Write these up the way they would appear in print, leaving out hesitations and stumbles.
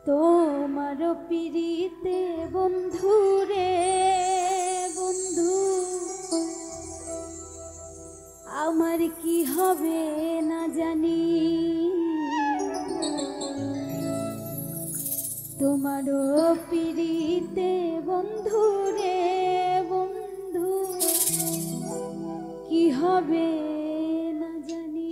তোমার পিরিতে বন্ধু রে বন্ধু, আমার কি হবে না জানি। তোমার পিরিতে বন্ধু রে বন্ধু, কি হবে না জানি।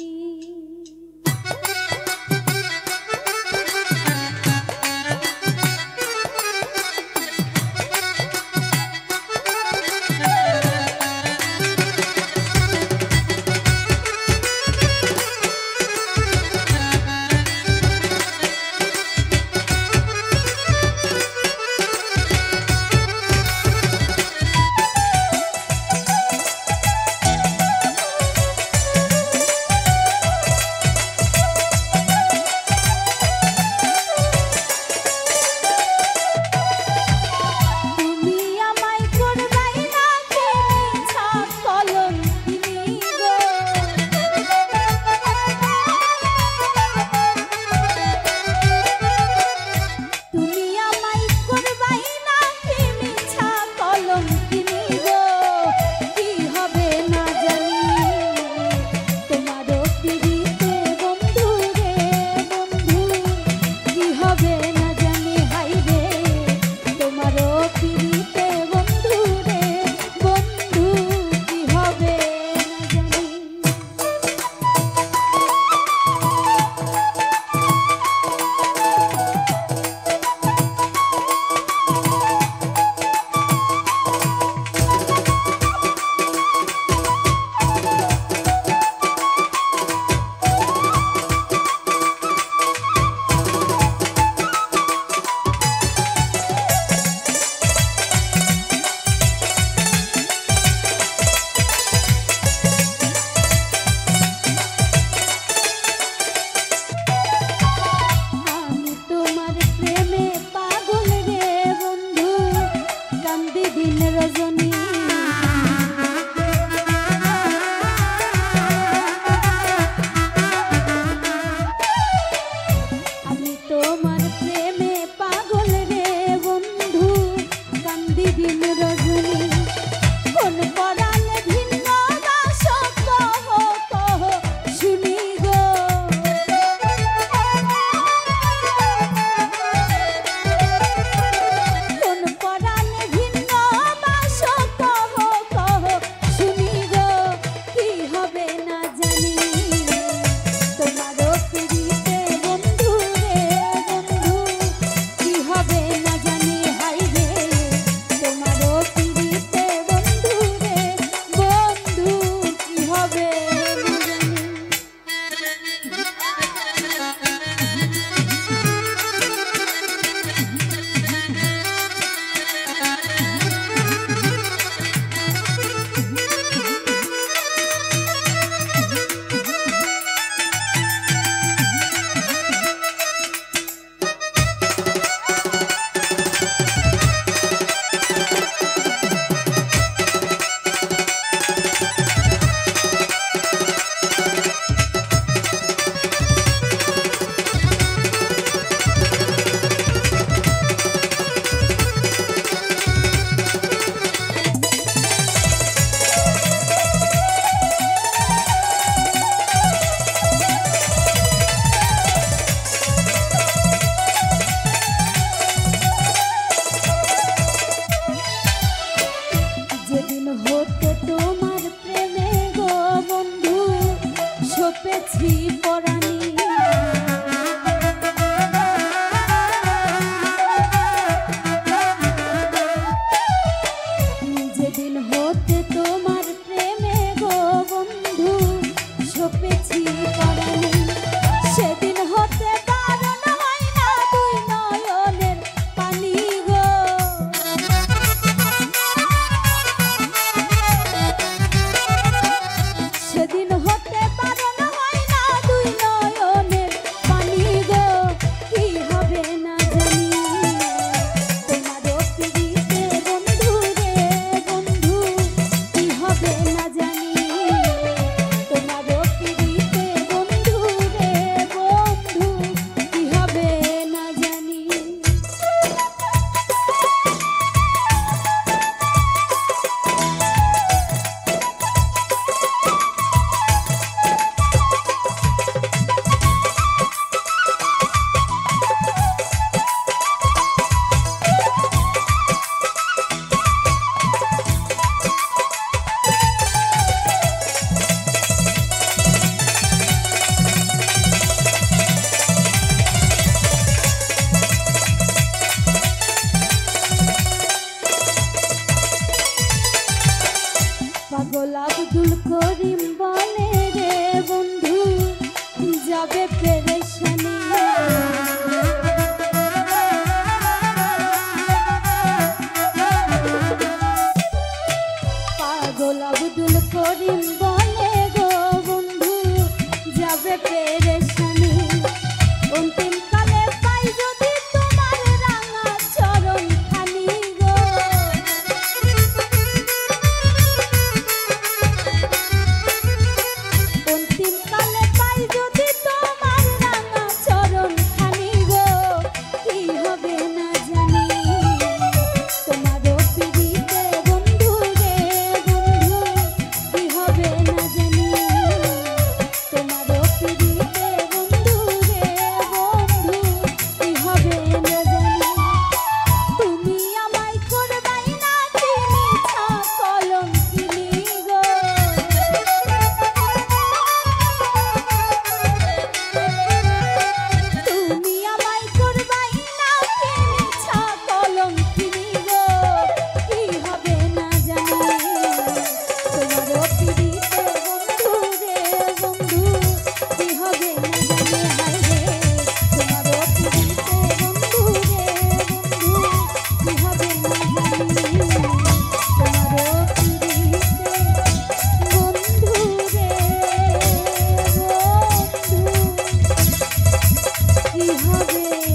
পেরেশানি অন্তিম কালে পাই যদি তোমার রাঙা চরণ খানি গো অন্তিম কালে পাই যদি তোমার রাঙা চরণ খানি গো কি হবে না জানি তোমারও পিড়িতে বন্ধু রে বন্ধু কি হবে না জানি তোমারও পিড়িতে বন্ধু রে বন্ধু কি হবে না জানি তুমি আমায় করবাই না চিনি ছা কলম কিনি গো তুমি আমায় করবাই না চিনি ছা কলম কিনি গো কি হবে না জানি তোমারও পিড়িতে বন্ধু রে বন্ধু কি হবে না জানি হায় রে তোমারও পিড়িতে বন্ধু রে বন্ধু কি হবে না জানি তোমারও পিড়িতে বন্ধু রে বন্ধু কি হবে